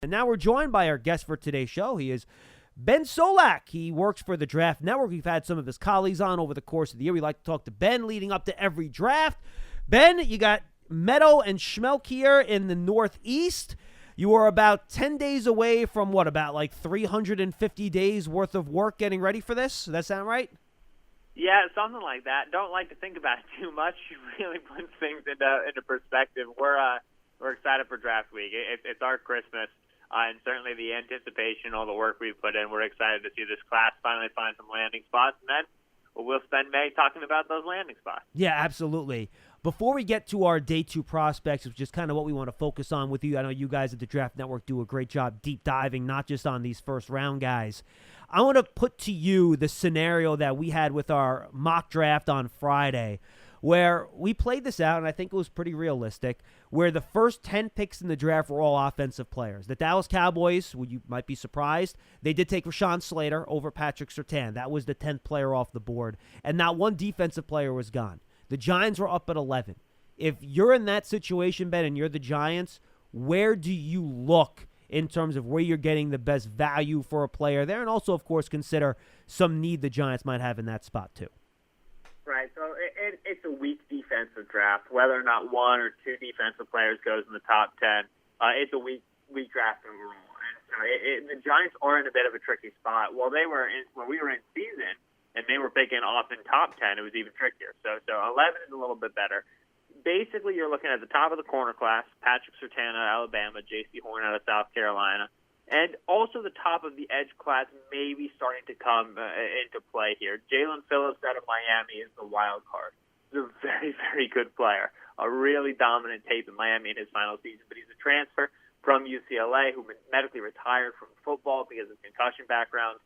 And now we're joined by our guest for today's show. He is Ben Solak. He works for the Draft Network. We've had some of his colleagues on over the course of the year. We like to talk to Ben leading up to every draft. Ben, you got Medow and Schmeelk here in the Northeast. You are about 10 days away from about like 350 days worth of work getting ready for this? Does that sound right? Yeah, something like that. Don't like to think about it too much. It really puts things into perspective. We're excited for draft week. It's our Christmas. And certainly the anticipation, all the work we've put in, we're excited to see this class finally find some landing spots. And then we'll spend May talking about those landing spots. Yeah, absolutely. Before we get to our day two prospects, which is kind of what we want to focus on with you, I know you guys at the Draft Network do a great job deep diving, not just on these first round guys. I want to put to you the scenario that we had with our mock draft on Friday, where we played this out, and I think it was pretty realistic, where the first 10 picks in the draft were all offensive players. The Dallas Cowboys, you might be surprised, they did take Rashawn Slater over Patrick Surtain. That was the 10th player off the board, and not one defensive player was gone. The Giants were up at 11. If you're in that situation, Ben, and you're the Giants, where do you look in terms of where you're getting the best value for a player there? And also, of course, consider some need the Giants might have in that spot, too. Right, so it's a weak defensive draft. Whether or not one or two defensive players goes in the top 10, it's a weak draft overall. And so the Giants are in a bit of a tricky spot. When we were in season and they were picking off in top 10, it was even trickier. So 11 is a little bit better. Basically, you're looking at the top of the corner class, Patrick Surtain out of Alabama, J.C. Horn out of South Carolina. And also the top of the edge class may be starting to come into play here. Jalen Phillips out of Miami is the wild card. He's a very, very good player. A really dominant tape in Miami in his final season. But he's a transfer from UCLA who medically retired from football because of concussion background.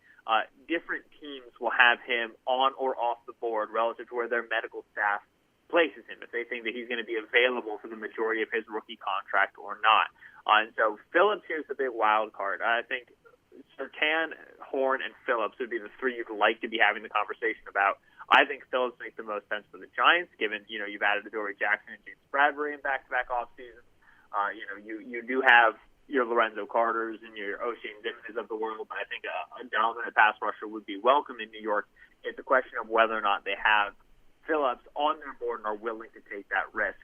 Different teams will have him on or off the board relative to where their medical staff places him, if they think that he's going to be available for the majority of his rookie contract or not. And so Phillips here's the big wild card. I think Surtain, Horn, and Phillips would be the three you'd like to be having the conversation about. I think Phillips makes the most sense for the Giants, given you've added Adoree Jackson and James Bradbury in back-to-back off seasons. You do have your Lorenzo Carters and your O'Shane Zimmer's of the world, but I think a dominant pass rusher would be welcome in New York. It's a question of whether or not they have Phillips on their board and are willing to take that risk.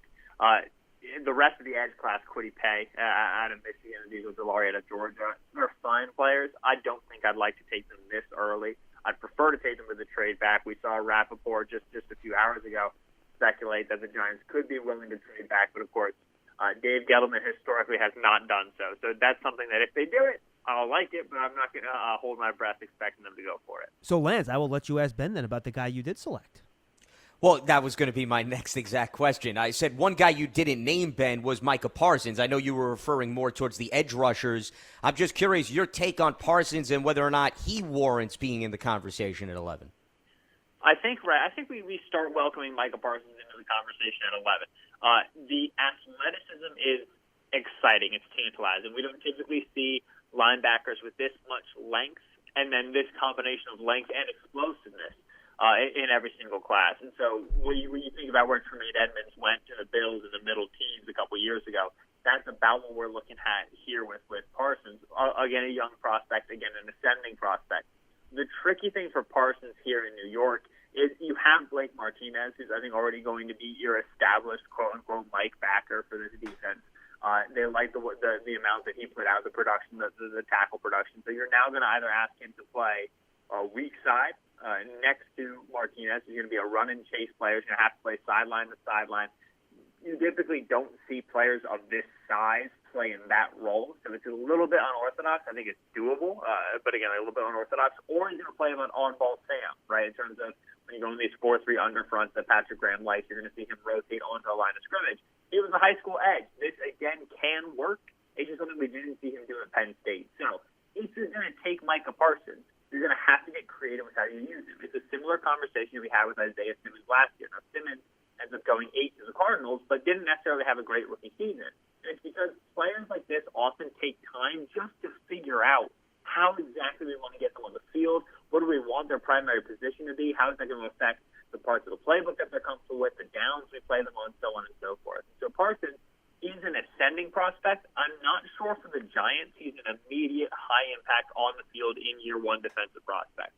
The rest of the edge class, Kwity Paye out of Michigan and Diesel Delary out of Georgia, they're fine players. I don't think I'd like to take them this early. I'd prefer to take them with a trade back. We saw Rappaport just a few hours ago speculate that the Giants could be willing to trade back, but of course, Dave Gettleman historically has not done so. So that's something that if they do it, I'll like it, but I'm not going to hold my breath expecting them to go for it. So, Lance, I will let you ask Ben then about the guy you did select. Well, that was going to be my next exact question. I said one guy you didn't name, Ben, was Micah Parsons. I know you were referring more towards the edge rushers. I'm just curious your take on Parsons and whether or not he warrants being in the conversation at 11. I think we start welcoming Micah Parsons into the conversation at 11. The athleticism is exciting. It's tantalizing. We don't typically see linebackers with this much length and then this combination of length and explosiveness in every single class. And so when you think about where Tremaine Edmonds went to the Bills in the middle teens a couple years ago, that's about what we're looking at here with Parsons. Again, a young prospect, again, an ascending prospect. The tricky thing for Parsons here in New York is you have Blake Martinez, who's I think already going to be your established quote-unquote Mike backer for this defense. They like the amount that he put out, the production, the tackle production. So you're now going to either ask him to play weak side next to Martinez, who's going to be a run-and-chase player. He's going to have to play sideline to sideline. You typically don't see players of this size play in that role. So it's a little bit unorthodox. I think it's doable, but again, a little bit unorthodox. Or he's going to play him on-ball Sam, right, in terms of when you go in these 4-3 underfronts that Patrick Graham likes, you're going to see him rotate onto a line of scrimmage. He was a high school edge. This, again, can work. It's just something we didn't see him do at Penn State. So if you're going to take Micah Parsons, you're going to have to get creative with how you use him. It's a similar conversation we had with Isaiah Simmons last year. Now, Simmons ends up going 8 to the Cardinals, but didn't necessarily have a great rookie season. And it's because players like this often take time just to figure out how exactly we want to get them on the field. What do we want their primary position to be? How is that going to affect the parts of the playbook that they're comfortable with, the downs we play them on, so on and so forth. So Parsons, is an ascending prospect. I'm not sure for the Giants he's an immediate high impact on the field in year one defensive prospect.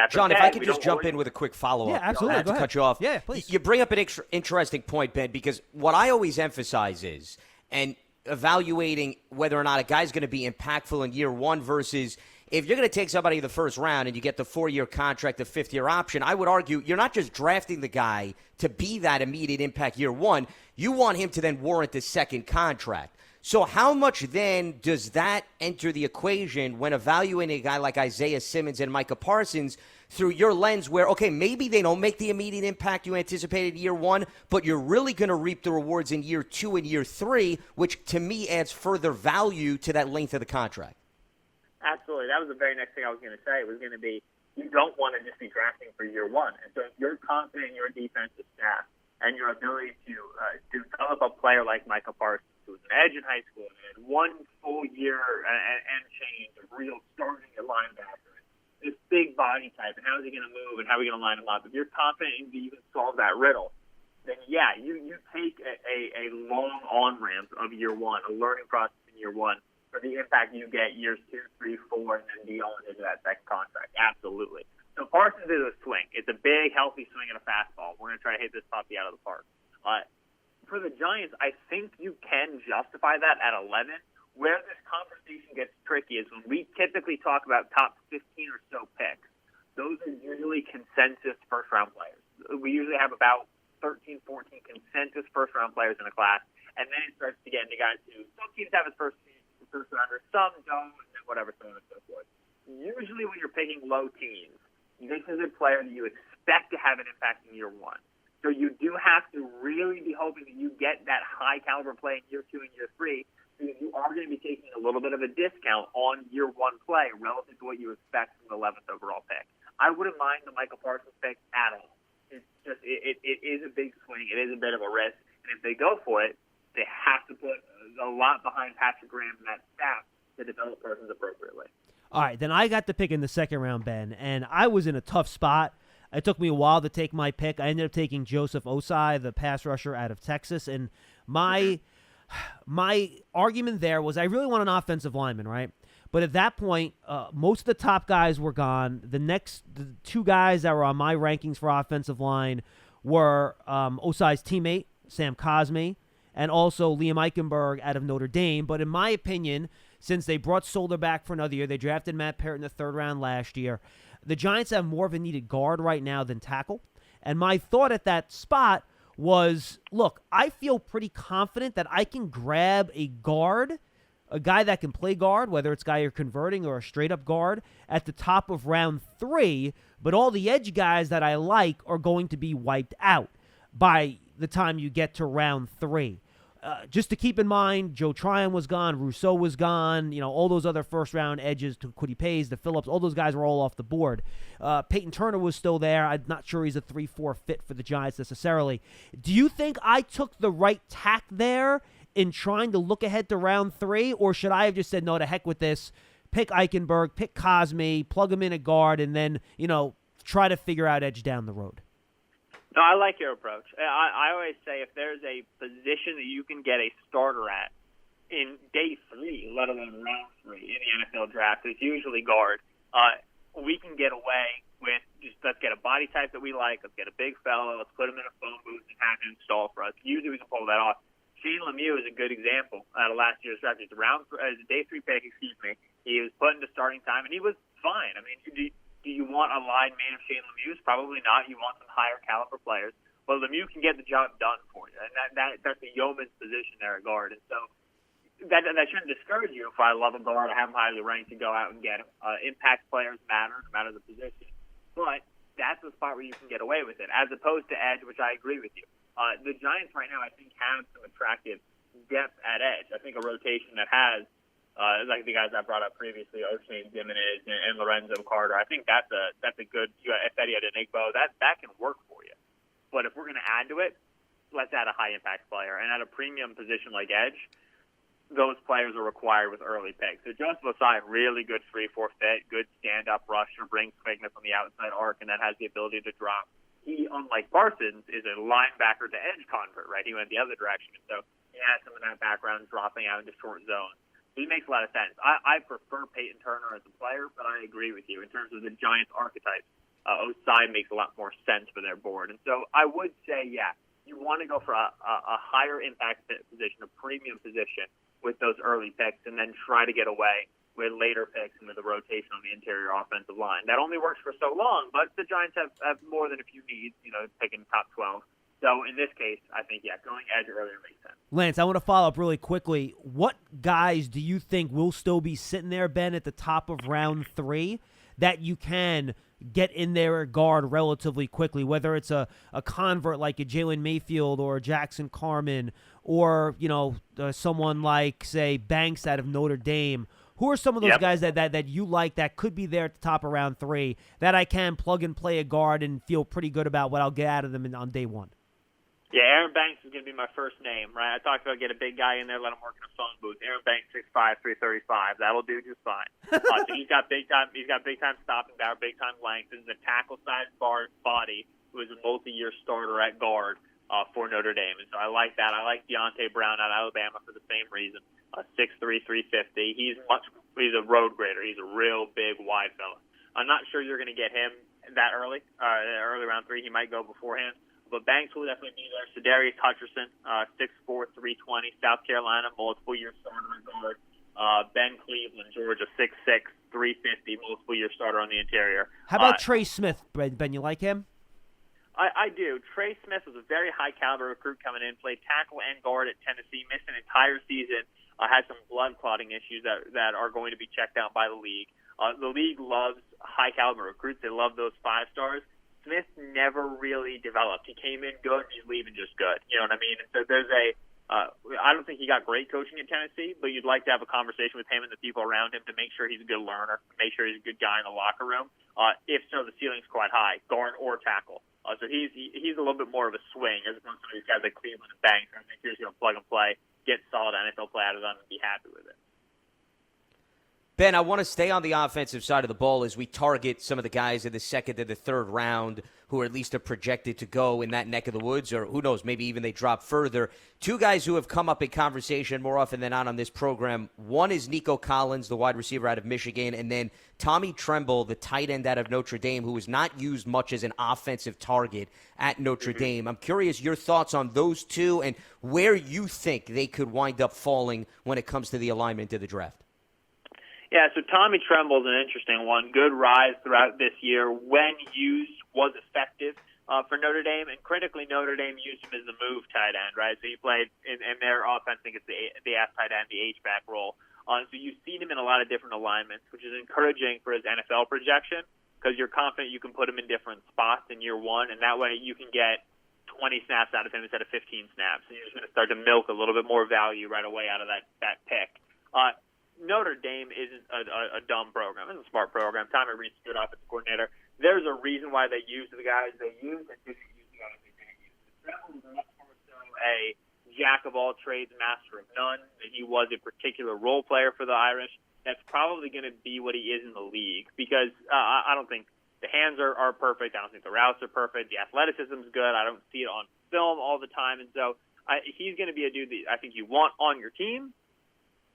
John, if I could just jump in with a quick follow-up. Yeah, absolutely. I have to cut you off. Yeah, please. You bring up an interesting point, Ben, because what I always emphasize is, and evaluating whether or not a guy's going to be impactful in year one versus if you're going to take somebody in the first round and you get the 4-year contract, the 5th-year option, I would argue you're not just drafting the guy to be that immediate impact year one. You want him to then warrant the second contract. So how much then does that enter the equation when evaluating a guy like Isaiah Simmons and Micah Parsons through your lens where, okay, maybe they don't make the immediate impact you anticipated year one, but you're really going to reap the rewards in year 2 and year 3, which to me adds further value to that length of the contract? Absolutely. That was the very next thing I was going to say. It was going to be you don't want to just be drafting for year one. And so if you're confident in your defensive staff and your ability to develop a player like Micah Parsons, who was an edge in high school and had 1 full year and change of real starting at linebacker, this big body type, and how is he going to move and how are we going to line him up? If you're confident that you can solve that riddle, then yeah, you take a long on-ramp of year one, a learning process in year one, for the impact you get years 2, 3, 4, and then beyond into that second contract. Absolutely. So Parsons is a swing. It's a big, healthy swing and a fastball. We're going to try to hit this puppy out of the park. For the Giants, I think you can justify that at 11. Where this conversation gets tricky is when we typically talk about top 15 or so picks. Those are usually consensus first-round players. We usually have about 13, 14 consensus first-round players in a class, and then it starts to get into guys who some teams have as first-rounders, some don't, and then whatever, so on and so forth. Usually when you're picking low teams, this is a player that you expect to have an impact in year one. So you do have to really be hoping that you get that high-caliber play in year 2 and year 3, because you are going to be taking a little bit of a discount on year one play relative to what you expect from the 11th overall pick. I wouldn't mind the Micah Parsons pick at all. It's just it is a big swing. It is a bit of a risk. And if they go for it, they have to put a lot behind Patrick Graham and that staff to develop Parsons appropriately. All right, then I got the pick in the second round, Ben, and I was in a tough spot. It took me a while to take my pick. I ended up taking Joseph Osai, the pass rusher out of Texas, and my argument there was I really want an offensive lineman, right? But at that point, most of the top guys were gone. The 2 guys that were on my rankings for offensive line were Osai's teammate, Sam Cosme, and also Liam Eichenberg out of Notre Dame. But in my opinion, since they brought Solder back for another year, they drafted Matt Parrott in the 3rd round last year, the Giants have more of a needed guard right now than tackle. And my thought at that spot was, look, I feel pretty confident that I can grab a guard, a guy that can play guard, whether it's a guy you're converting or a straight-up guard, at the top of round 3, but all the edge guys that I like are going to be wiped out by the time you get to round 3. Just to keep in mind, Joe Tryon was gone, Rousseau was gone, all those other first-round edges, to Kwity Paye, the Phillips, all those guys were all off the board. Peyton Turner was still there. I'm not sure he's a 3-4 fit for the Giants necessarily. Do you think I took the right tack there in trying to look ahead to round 3, or should I have just said, no, to heck with this, pick Eichenberg, pick Cosme, plug him in at guard, and then, try to figure out edge down the road? No, I like your approach. I always say if there's a position that you can get a starter at in day 3, let alone round 3 in the NFL draft, it's usually guard. We can get away with just let's get a body type that we like, let's get a big fella, let's put him in a phone booth and have him install for us. Usually we can pull that off. Shane Lemieux is a good example out of last year's draft. It's a day 3 pick, He was put into starting time, and he was fine. I mean, do you want a line made of Shane Lemieux? Probably not. You want some higher caliber players. But Lemieux can get the job done for you. And that's the yeoman's position there at guard. And so that shouldn't discourage you if I love a guard. I have him highly ranked to go out and get him. Impact players matter, no matter the position. But that's the spot where you can get away with it, as opposed to edge, which I agree with you. The Giants right now, I think, have some attractive depth at edge. I think a rotation that has like the guys I brought up previously, O'Shane Gimenez and Lorenzo Carter. I think that's a good. If Eddie had a Nico, that can work for you. But if we're going to add to it, let's add a high impact player. And at a premium position like edge, those players are required with early picks. So Joseph Osai, really good 3-4 fit, good stand up rusher, brings quickness on the outside arc, and then has the ability to drop. He, unlike Parsons, is a linebacker to edge convert. Right, he went the other direction. So He has some of that background dropping out into short zones. He makes a lot of sense. I prefer Peyton Turner as a player, but I agree with you. In terms of the Giants archetype, Osai makes a lot more sense for their board. And so I would say, yeah, you want to go for a higher impact position, a premium position with those early picks, and then try to get away with later picks and with a rotation on the interior offensive line. That only works for so long, but the Giants have more than a few needs, picking top 12. So in this case, I think, yeah, going edge earlier makes sense. Lance, I want to follow up really quickly. What guys do you think will still be sitting there, Ben, at the top of round 3 that you can get in there at guard relatively quickly, whether it's a convert like a Jalen Mayfield or a Jackson Carman or, someone like, say, Banks out of Notre Dame? Who are some of those guys that you like that could be there at the top of round 3 that I can plug and play a guard and feel pretty good about what I'll get out of them on day 1? Yeah, Aaron Banks is going to be my first name, right? I talked about get a big guy in there, let him work in a phone booth. Aaron Banks, 6'5", 335. That'll do just fine. So he's got big time stopping power, big time length. This is a tackle size body who is a multi-year starter at guard for Notre Dame, and so I like that. I like Deontay Brown out of Alabama for the same reason. 6'3", 350. He's a road grader. He's a real big, wide fella. I'm not sure you're going to get him that early round 3. He might go beforehand. But Banks will definitely be there. Sedarius Hutcherson, 6'4", 320, South Carolina, multiple-year starter at guard. Ben Cleveland, Georgia, 6'6", 350, multiple-year starter on the interior. How about Trey Smith, Ben? You like him? I do. Trey Smith was a very high-caliber recruit coming in, played tackle and guard at Tennessee, missed an entire season, had some blood clotting issues that are going to be checked out by the league. The league loves high-caliber recruits. They love those 5 stars. Smith never really developed. He came in good, he's leaving just good. You know what I mean? And so there's I don't think he got great coaching at Tennessee, but you'd like to have a conversation with him and the people around him to make sure he's a good learner, make sure he's a good guy in the locker room. If so, the ceiling's quite high, guard or tackle. So he's a little bit more of a swing as opposed to these guys like Cleveland and Banks. I think he's going to plug and play, get solid NFL play out of them, and be happy with it. Ben, I want to stay on the offensive side of the ball as we target some of the guys in the second and the third round who are at least are projected to go in that neck of the woods, or who knows, maybe even they drop further. 2 guys who have come up in conversation more often than not on this program. One is Nico Collins, the wide receiver out of Michigan, and then Tommy Tremble, the tight end out of Notre Dame, who was not used much as an offensive target at Notre Dame. I'm curious your thoughts on those 2 and where you think they could wind up falling when it comes to the alignment of the draft. Yeah, so Tommy Tremble is an interesting one. Good rise throughout this year. When used, was effective for Notre Dame, and critically, Notre Dame used him as the move tight end, right? So he played in their offense, I think it's the F tight end, the H-back role. So you've seen him in a lot of different alignments, which is encouraging for his NFL projection because you're confident you can put him in different spots in year 1, and that way you can get 20 snaps out of him instead of 15 snaps. And you're just going to start to milk a little bit more value right away out of that pick. Notre Dame isn't a dumb program. It's a smart program. Tommy Reed's a good offensive coordinator. There's a reason why they used the guys they used and didn't use the guys they didn't use. Tremble was much more so a jack of all trades, master of none. He was a particular role player for the Irish. That's probably going to be what he is in the league because I don't think the hands are perfect. I don't think the routes are perfect. The athleticism's good. I don't see it on film all the time. And so he's going to be a dude that I think you want on your team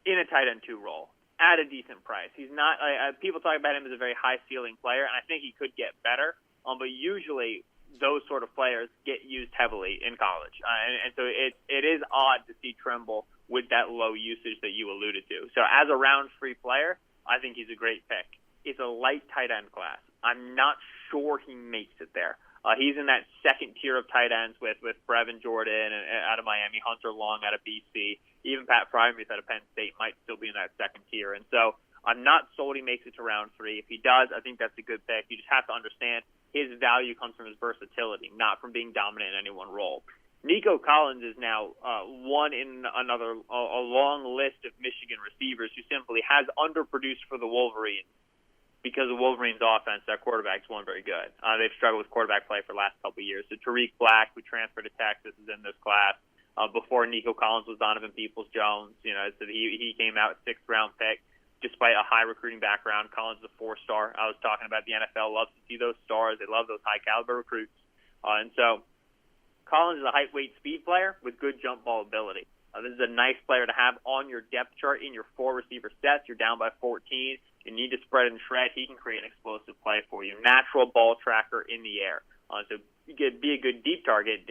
in a tight end 2 role at a decent price. He's not people talk about him as a very high ceiling player, and I think he could get better. But usually those sort of players get used heavily in college, and so it is odd to see Tremble with that low usage that you alluded to. So as a round 3 player, I think he's a great pick. It's a light tight end class. I'm not sure he makes it there. He's in that second tier of tight ends with Brevin Jordan out of Miami, Hunter Long out of BC. Even Pat Frymuth out of Penn State might still be in that second tier. And so I'm not sold he makes it to round 3. If he does, I think that's a good pick. You just have to understand his value comes from his versatility, not from being dominant in any one role. Nico Collins is now one in a long list of Michigan receivers who simply has underproduced for the Wolverines. Because the Wolverines' offense, their quarterbacks weren't very good. They've struggled with quarterback play for the last couple of years. So Tariq Black, who transferred to Texas, is in this class. Before Nico Collins was Donovan Peoples-Jones. So he came out 6th round pick. Despite a high recruiting background, Collins is a 4-star. I was talking about the NFL loves to see those stars. They love those high-caliber recruits. And so Collins is a height, weight, speed player with good jump ball ability. This is a nice player to have on your depth chart in your 4 receiver sets. You're down by 14. You need to spread and shred. He can create an explosive play for you. Natural ball tracker in the air. So you could be a good deep target.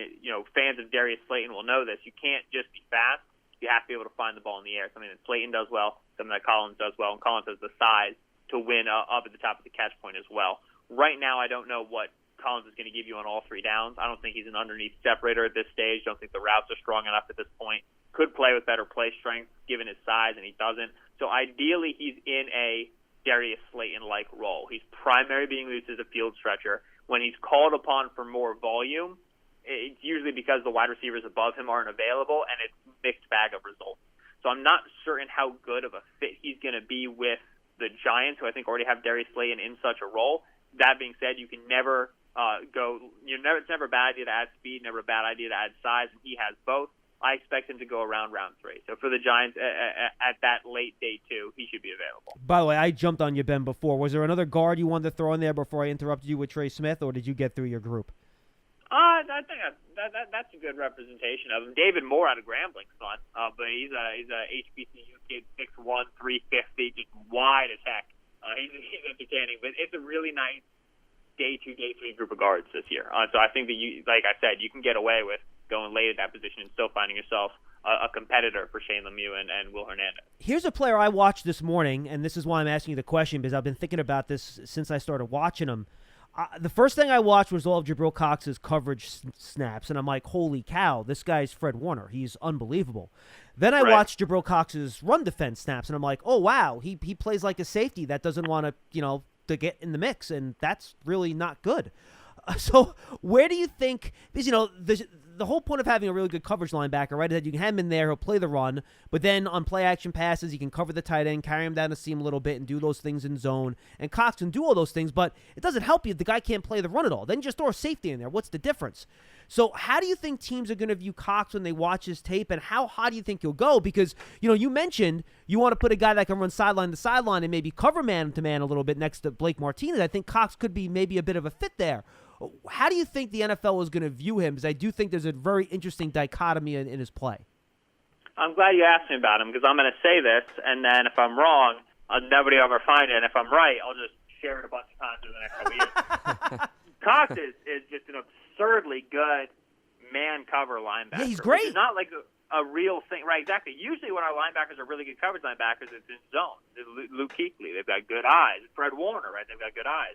Fans of Darius Slayton will know this. You can't just be fast. You have to be able to find the ball in the air. Something that Slayton does well, something that Collins does well, and Collins has the size to win up at the top of the catch point as well. Right now, I don't know what Collins is going to give you on all 3 downs. I don't think he's an underneath separator at this stage. Don't think the routes are strong enough at this point. Could play with better play strength given his size, and he doesn't. So ideally, he's in a Darius Slayton-like role. He's primary being used as a field stretcher. When he's called upon for more volume, it's usually because the wide receivers above him aren't available, and it's a mixed bag of results. So I'm not certain how good of a fit he's going to be with the Giants, who I think already have Darius Slayton in such a role. That being said, you can never it's never a bad idea to add speed, never a bad idea to add size, and he has both. I expect him to go around round 3. So for the Giants, at that late day 2, he should be available. By the way, I jumped on you, Ben, before. Was there another guard you wanted to throw in there before I interrupted you with Trey Smith, or did you get through your group? I think that's a good representation of him. David Moore out of Grambling's fun, but he's a HBCU kid, 6'1", 350, just wide as heck. He's entertaining, but it's a really nice day 2, day 3 group of guards this year. So I think that like I said, you can get away with going late at that position and still finding yourself a competitor for Shane Lemieux and Will Hernandez. Here's a player I watched this morning, and this is why I'm asking you the question, because I've been thinking about this since I started watching him. The first thing I watched was all of Jabril Cox's coverage snaps, and I'm like, holy cow, this guy's Fred Warner. He's unbelievable. Then I watched Jabril Cox's run defense snaps, and I'm like, oh, wow, he plays like a safety that doesn't want to get in the mix, and that's really not good. So where do you think – because, the whole point of having a really good coverage linebacker, right, is that you can have him in there, he'll play the run, but then on play-action passes, you can cover the tight end, carry him down the seam a little bit, and do those things in zone. And Cox can do all those things, but it doesn't help you if the guy can't play the run at all. Then just throw a safety in there. What's the difference? So how do you think teams are going to view Cox when they watch his tape, and how high do you think he'll go? Because, you mentioned you want to put a guy that can run sideline to sideline and maybe cover man-to-man a little bit next to Blake Martinez. I think Cox could be maybe a bit of a fit there. How do you think the NFL is going to view him? Because I do think there's a very interesting dichotomy in his play. I'm glad you asked me about him, because I'm going to say this, and then if I'm wrong, nobody will ever find it. And if I'm right, I'll just share it a bunch of times over the next couple years. Cox is just an absurdly good man-cover linebacker. Yeah, he's great. It's not like a real thing. Right, exactly. Usually when our linebackers are really good coverage linebackers, it's in zone. Luke Kuechly, they've got good eyes. Fred Warner, right, they've got good eyes.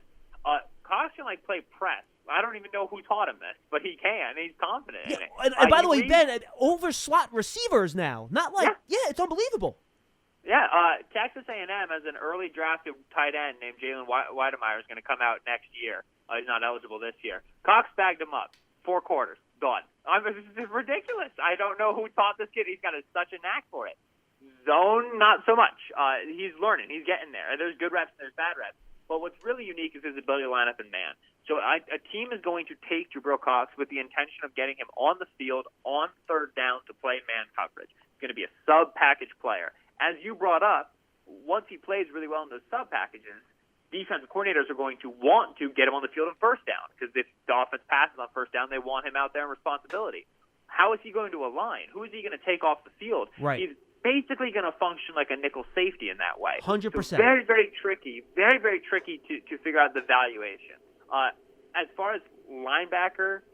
Cox can play press. I don't even know who taught him this, but he can. He's confident in it. And by the way, Ben, over slot receivers now. Not like, it's unbelievable. Yeah, Texas A&M has an early drafted tight end named Jalen Weidemeyer is going to come out next year. He's not eligible this year. Cox bagged him up. 4 quarters. Done. This is ridiculous. I don't know who taught this kid. He's got such a knack for it. Zone, not so much. He's learning. He's getting there. There's good reps and there's bad reps. But what's really unique is his ability to line up in man. So a team is going to take Jabril Cox with the intention of getting him on the field on 3rd down to play man coverage. He's going to be a sub-package player. As you brought up, once he plays really well in those sub-packages, defensive coordinators are going to want to get him on the field on 1st down, because if the offense passes on 1st down, they want him out there in responsibility. How is he going to align? Who is he going to take off the field? Right. He's basically going to function like a nickel safety in that way. 100%. So very, very tricky. Very, very tricky to figure out the valuation. As far as linebackers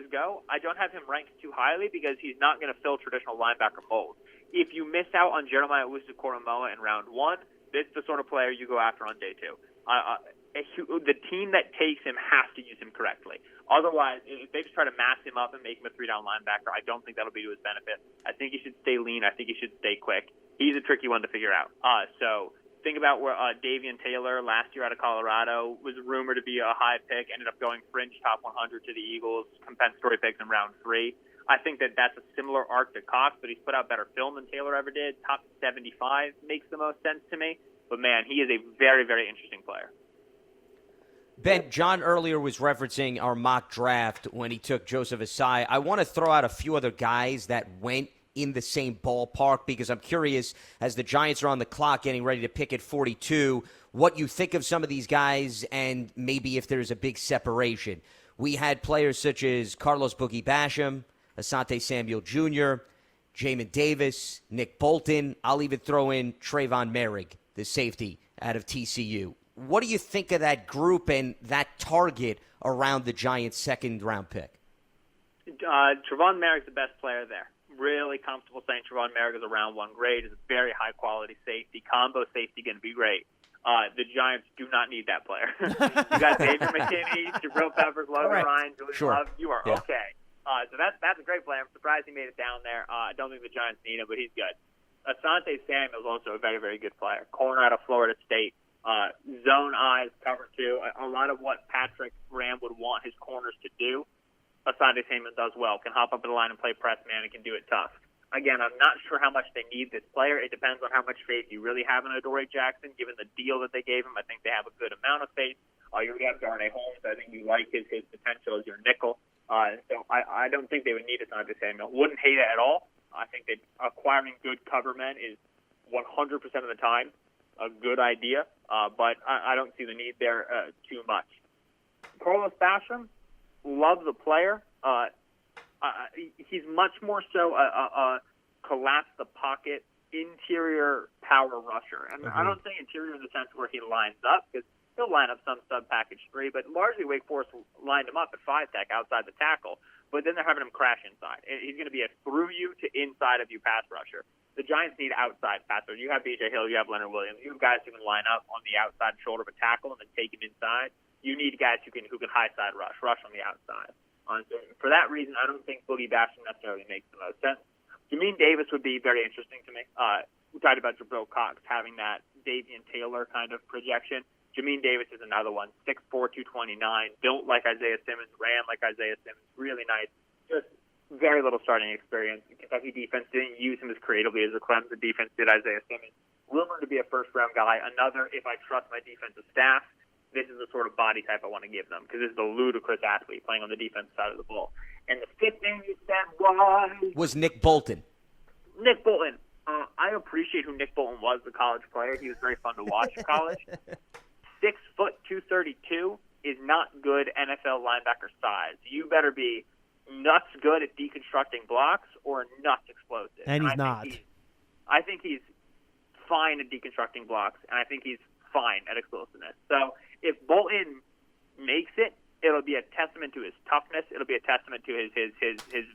go, I don't have him ranked too highly because he's not going to fill traditional linebacker mold. If you miss out on Jeremiah Owusu-Koramoah in round 1, this is the sort of player you go after on day 2. The team that takes him has to use him correctly. Otherwise, if they just try to mass him up and make him a 3-down linebacker, I don't think that'll be to his benefit. I think he should stay lean. I think he should stay quick. He's a tricky one to figure out. So think about where Davian Taylor last year out of Colorado was rumored to be a high pick, ended up going fringe top 100 to the Eagles, compensatory picks in round 3. I think that's a similar arc to Cox, but he's put out better film than Taylor ever did. Top 75 makes the most sense to me. But, man, he is a very, very interesting player. Ben, John earlier was referencing our mock draft when he took Joseph Asai. I want to throw out a few other guys that went in the same ballpark because I'm curious, as the Giants are on the clock getting ready to pick at 42, what you think of some of these guys and maybe if there's a big separation. We had players such as Carlos Boogie Basham, Asante Samuel Jr., Jamin Davis, Nick Bolton. I'll even throw in Trayvon Merrick, the safety out of TCU. What do you think of that group and that target around the Giants' second-round pick? Trayvon Merrick's the best player there. Really comfortable saying Trayvon Merrick is a round one grade. Is a very high-quality safety. Combo safety going to be great. The Giants do not need that player. You got David McKinney, Jabril Peppers, Logan Ryan, Julian Love. You are okay. So that's a great player. I'm surprised he made it down there. I don't think the Giants need him, but he's good. Asante Samuel is also a very, very good player. Corner out of Florida State. Zone eyes, cover two. A lot of what Patrick Graham would want his corners to do, Asante Samuel does well. Can hop up in the line and play press man and can do it tough. Again, I'm not sure how much they need this player. It depends on how much faith you really have in Adoree Jackson, given the deal that they gave him. I think they have a good amount of faith. You already have Darnay Holmes. I think you like his potential as your nickel. So I don't think they would need Asante Samuel. Wouldn't hate it at all. I think that acquiring good cover men is 100% of the time a good idea, but I don't see the need there too much. Carlos Basham, love the player. He's much more so a collapse the pocket interior power rusher. And I don't say interior in the sense where he lines up, because he'll line up some sub-package 3, but largely Wake Forest lined him up at 5-tech outside the tackle, but then they're having him crash inside. He's going to be a through you to inside of you pass rusher. The Giants need outside pass rusher. You have B.J. Hill, you have Leonard Williams. You have guys who can line up on the outside shoulder of a tackle and then take him inside. You need guys who can high side rush on the outside. For that reason, I don't think Boogie Basham necessarily makes the most sense. Jamin Davis would be very interesting to me. We talked about Jabril Cox having that Davian Taylor kind of projection. Jamin Davis is another one, 6'4", 229, built like Isaiah Simmons, ran like Isaiah Simmons, really nice. Just very little starting experience. The Kentucky defense didn't use him as creatively as the Clemson defense did Isaiah Simmons. Rumored to be a first-round guy. Another, if I trust my defensive staff, this is the sort of body type I want to give them, because this is a ludicrous athlete playing on the defensive side of the ball. And the fifth name you said was Nick Bolton. Nick Bolton. I appreciate who Nick Bolton was, the college player. He was very fun to watch in college. 6 foot 232 is not good NFL linebacker size. You better be nuts good at deconstructing blocks or nuts explosive. And he's not. I think he's fine at deconstructing blocks, and I think he's fine at explosiveness. So if Bolton makes it, it'll be a testament to his toughness. It'll be a testament to his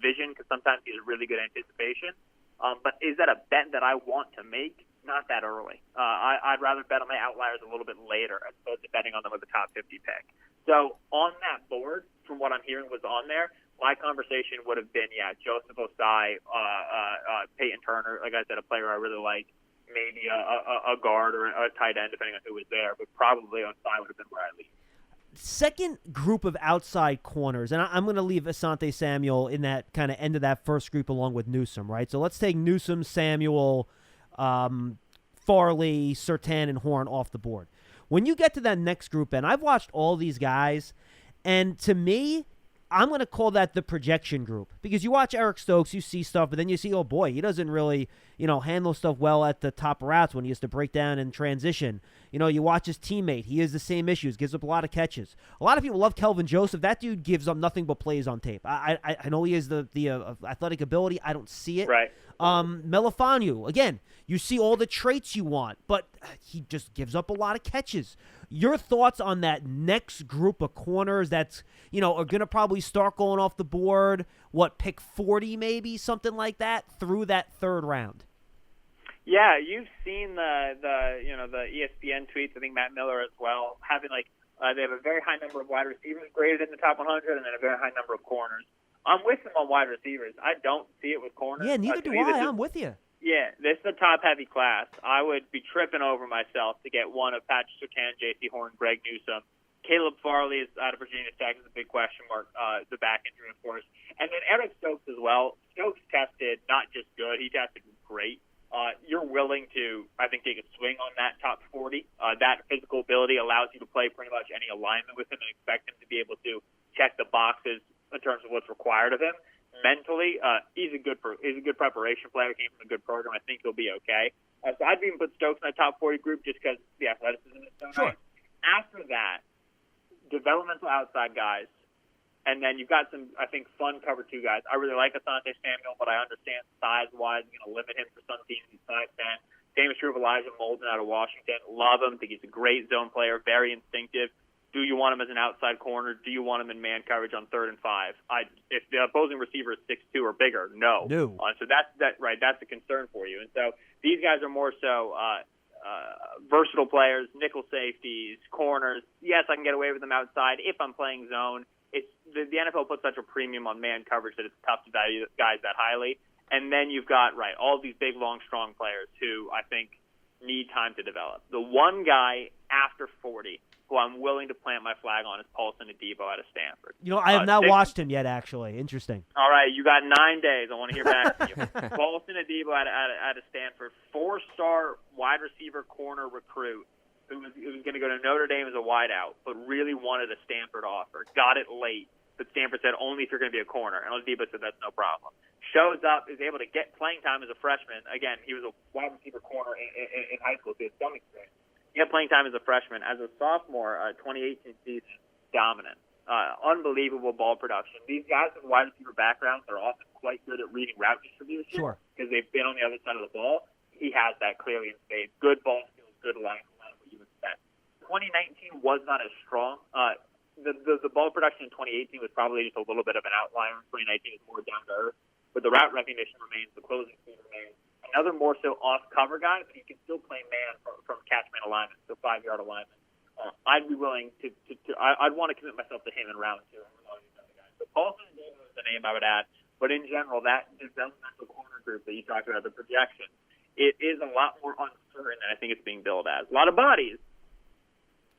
vision, because sometimes he's really good anticipation. But is that a bet that I want to make? Not that early. I'd rather bet on my outliers a little bit later as opposed to betting on them with a top 50 pick. So on that board, from what I'm hearing was on there, my conversation would have been, Joseph Osai, Peyton Turner, like I said, a player I really like, maybe a guard or a tight end, depending on who was there, but probably Osai would have been where I leave. Second group of outside corners, and I'm going to leave Asante Samuel in that kind of end of that first group along with Newsome, right? So let's take Newsome, Samuel, Farley, Surtain, and Horn off the board. When you get to that next group, and I've watched all these guys, and to me, I'm going to call that the projection group, because you watch Eric Stokes, you see stuff, but then you see, oh boy, he doesn't really, handle stuff well at the top routes when he has to break down and transition. You watch his teammate, he has the same issues, gives up a lot of catches. A lot of people love Kelvin Joseph. That dude gives up nothing but plays on tape. I know he has the athletic ability. I don't see it. Right. Melifonwu, again, you see all the traits you want, but he just gives up a lot of catches. Your thoughts on that next group of corners that's, are going to probably start going off the board, pick 40 maybe, something like that, through that third round? Yeah, you've seen the ESPN tweets, I think Matt Miller as well, having they have a very high number of wide receivers graded in the top 100 and then a very high number of corners. I'm with them on wide receivers. I don't see it with corners. Yeah, neither do I. I'm with you. Yeah, this is a top-heavy class. I would be tripping over myself to get one of Patrick Surtain, J.C. Horn, Greg Newsome. Caleb Farley is out of Virginia Tech is a big question mark, the back injury, of course. And then Eric Stokes as well. Stokes tested not just good, he tested great. You're willing to, I think, take a swing on that top 40. That physical ability allows you to play pretty much any alignment with him and expect him to be able to check the boxes in terms of what's required of him. Mentally, he's a good preparation player. Came from a good program. I think he'll be okay. So I'd even put Stokes in that top 40 group just because the athleticism is so nice. After that, developmental outside guys, And then you've got some, I think, fun cover 2 guys. I really like Asante Samuel, but I understand size-wise, you're going to limit him for some teams. He's 5'10". Same is true of Elijah Molden out of Washington. Love him. Think he's a great zone player, very instinctive. Do you want him as an outside corner? Do you want him in man coverage on 3rd and 5? If the opposing receiver is 6'2" or bigger, no. So that's a concern for you. And so these guys are more so versatile players, nickel safeties, corners. Yes, I can get away with them outside if I'm playing zone. It's the NFL puts such a premium on man coverage that it's tough to value guys that highly. And then you've got, all these big, long, strong players who I think need time to develop. The one guy after 40 who I'm willing to plant my flag on is Paulson Adebo out of Stanford. I have not watched him yet, actually. Interesting. All right, you got 9 days. I want to hear back from you. Paulson Adebo out of Stanford, 4-star wide receiver corner recruit who was going to go to Notre Dame as a wideout, but really wanted a Stanford offer. Got it late, but Stanford said only if you're going to be a corner, and Adebo said that's no problem. Shows up, is able to get playing time as a freshman. Again, he was a wide receiver corner in high school, so he had some experience. He had playing time as a freshman. As a sophomore, 2018 season, dominant. Unbelievable ball production. These guys with wide receiver backgrounds are often quite good at reading route distribution because they've been on the other side of the ball. He has that clearly in spades. Good ball skills, good line. 2019 was not as strong. The ball production in 2018 was probably just a little bit of an outlier. 2019 is more down to earth, but the route recognition remains, the closing speed remains. Another more so off-cover guy, but he can still play man from catchman alignment, so 5-yard alignment. I'd be willing I'd want to commit myself to him in round 2. So Paulson is the name I would add, but in general, that developmental corner group that you talked about, the projection, it is a lot more uncertain than I think it's being billed as. A lot of bodies.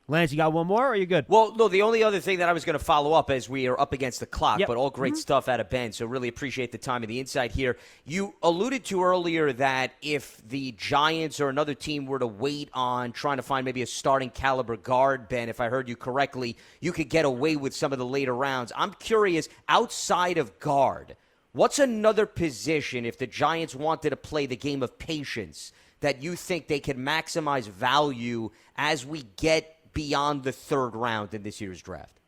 Lance, you got one more, or are you good? Well, no, the only other thing that I was going to follow up as we are up against the clock, but all great stuff out of Ben, so really appreciate the time and the insight here. You alluded to earlier that if the Giants or another team were to wait on trying to find maybe a starting caliber guard, Ben, if I heard you correctly, you could get away with some of the later rounds. I'm curious, outside of guard, what's another position, if the Giants wanted to play the game of patience, that you think they can maximize value as we get beyond the 3rd round in this year's draft?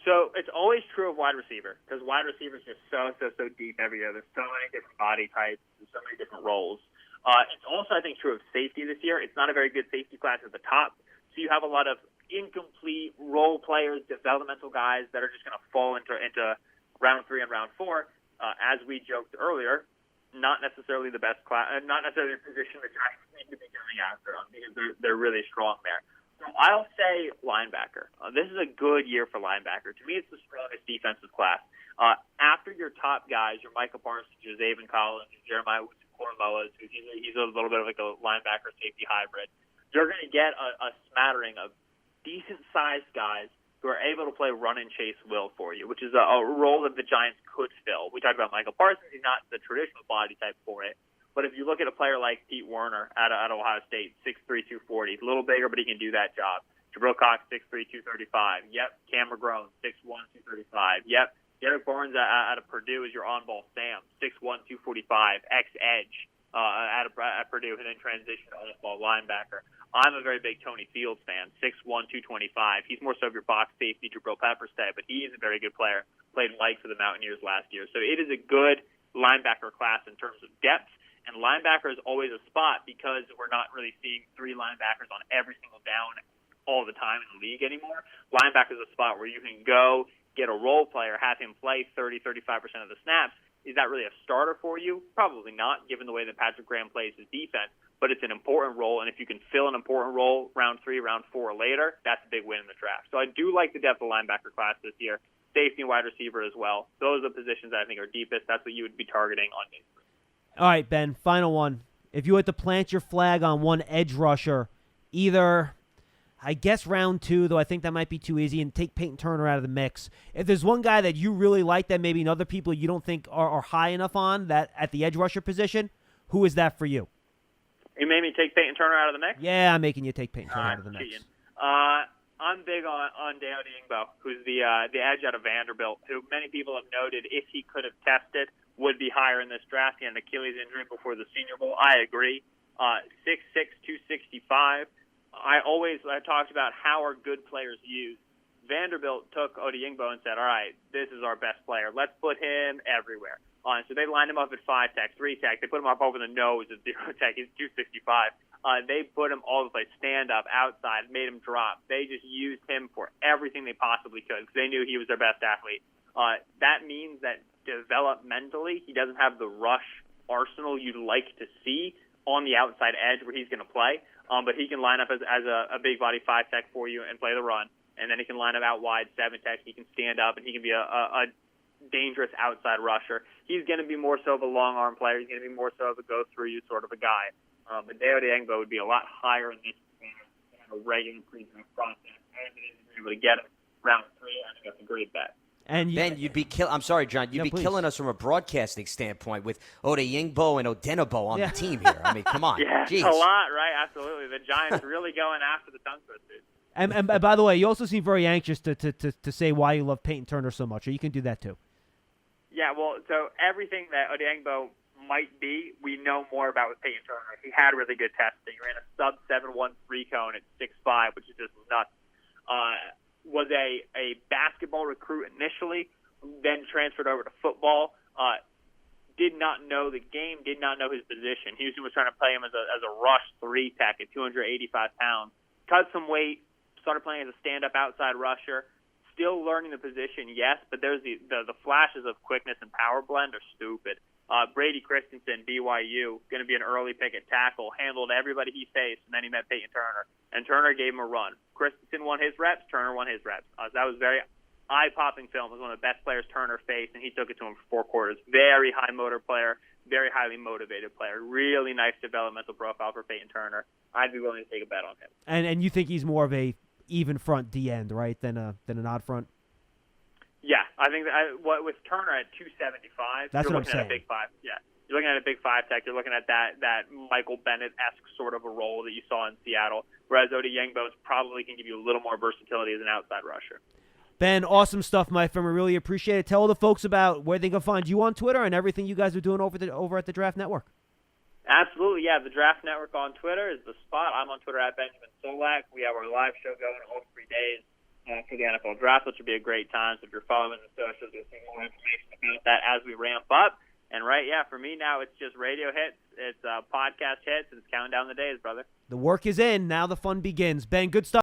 So it's always true of wide receiver because wide receivers are so deep every year. There's so many different body types. There's so many different roles. It's also, I think, true of safety this year. It's not a very good safety class at the top, so you have a lot of incomplete role players, developmental guys that are just going to fall into round 3 and round 4. As we joked earlier, not necessarily the best class, not necessarily the position the Giants need to be going after because they're really strong there. So I'll say linebacker. This is a good year for linebacker. To me, it's the strongest defensive class. After your top guys, your Micah Parsons, your Zaven Collins, your Jeremiah Cormoas, he's a little bit of like a linebacker safety hybrid. You're going to get a smattering of decent-sized guys who are able to play run and chase will for you, which is a role that the Giants could fill. We talked about Michael Parsons. He's not the traditional body type for it. But if you look at a player like Pete Werner out of Ohio State, 6'3", 240, he's a little bigger, but he can do that job. Jabril Cox, 6'3", 235. Yep. Cam McGrone, 6'1", 235. Yep. Derek Barnes out of Purdue is your on-ball Sam, 6'1", 245, ex-edge at Purdue, and then transition to off-ball linebacker. I'm a very big Tony Fields fan, 6'1", 225. He's more so of your box safety, Jabril Peppers type, but he is a very good player. Played light for the Mountaineers last year. So it is a good linebacker class in terms of depth. And linebacker is always a spot because we're not really seeing 3 linebackers on every single down all the time in the league anymore. Linebacker is a spot where you can go get a role player, have him play 30-35% of the snaps. Is that really a starter for you? Probably not, given the way that Patrick Graham plays his defense. But it's an important role, and if you can fill an important role round 3, round 4 later, that's a big win in the draft. So I do like the depth of linebacker class this year. Safety and wide receiver as well. Those are the positions that I think are deepest. That's what you would be targeting on day 3. All right, Ben, final one. If you had to plant your flag on one edge rusher, either, I guess round 2, though I think that might be too easy, and take Peyton Turner out of the mix. If there's one guy that you really like that maybe other people you don't think are high enough on that at the edge rusher position, who is that for you? You made me take Peyton Turner out of the mix? Yeah, I'm making you take Peyton Turner out of the mix. I'm big on Deo Diengbo, who's the edge out of Vanderbilt, who many people have noted if he could have tested would be higher in this draft. He had an Achilles injury before the Senior Bowl. I agree. 6'6", 265. I talked about how are good players used. Vanderbilt took Odeyingbo and said, all right, this is our best player. Let's put him everywhere. So they lined him up at 5 tech, 3 tech. They put him up over the nose at 0 tech. He's 265. They put him all the place, stand up, outside, made him drop. They just used him for everything they possibly could because they knew he was their best athlete. That means that developmentally he doesn't have the rush arsenal you'd like to see on the outside edge where he's going to play. But he can line up as a big body 5 tech for you and play the run. And then he can line up out wide 7 tech. He can stand up and he can be a dangerous outside rusher. He's going to be more so of a long arm player. He's going to be more so of a go through you sort of a guy. But Dayo Odeyingbo would be a lot higher in this a regular pre-draft process. And if you're able to get him round 3, I think that's a great bet. And Ben, you'd be I'm sorry, John. You'd be killing us from a broadcasting standpoint with Odeyingbo and Odenigbo on the team here. I mean, come on. Yeah, Jeez. a lot, right? Absolutely. The Giants really going after the tongue twisters. And by the way, you also seem very anxious to say why you love Peyton Turner so much, or you can do that too. Yeah, well, so everything that Odeyingbo might be, we know more about with Peyton Turner. He had really good testing. He ran a sub 7.1 cone at 6'5", which is just nuts. Was a basketball recruit initially, then transferred over to football. Did not know the game, did not know his position. Houston was trying to play him as a rush 3 tech at 285 pounds. Cut some weight, started playing as a stand-up outside rusher. Still learning the position, yes, but there's the flashes of quickness and power blend are stupid. Brady Christensen, BYU, going to be an early pick at tackle, handled everybody he faced, and then he met Peyton Turner. And Turner gave him a run. Christensen won his reps, Turner won his reps. So that was very eye-popping film. It was one of the best players Turner faced, and he took it to him for 4 quarters. Very high motor player, very highly motivated player. Really nice developmental profile for Peyton Turner. I'd be willing to take a bet on him. And you think he's more of a even front D end, right, than an odd front? Yeah, I think that with Turner at 275, that's you're what I'm looking saying. at a big 5. Yeah, you're looking at a big 5 tech. You're looking at that Michael Bennett-esque sort of a role that you saw in Seattle. Whereas Odeyingbo probably can give you a little more versatility as an outside rusher. Ben, awesome stuff, my friend. We really appreciate it. Tell the folks about where they can find you on Twitter and everything you guys are doing over at the Draft Network. Absolutely, yeah. The Draft Network on Twitter is the spot. I'm on Twitter at Benjamin Solak. We have our live show going all 3 days for the NFL Draft, which will be a great time. So if you're following the socials, you'll see more information about that as we ramp up. And for me now, it's just radio hits, it's podcast hits, and it's counting down the days, brother. The work is in. Now the fun begins. Ben, good stuff.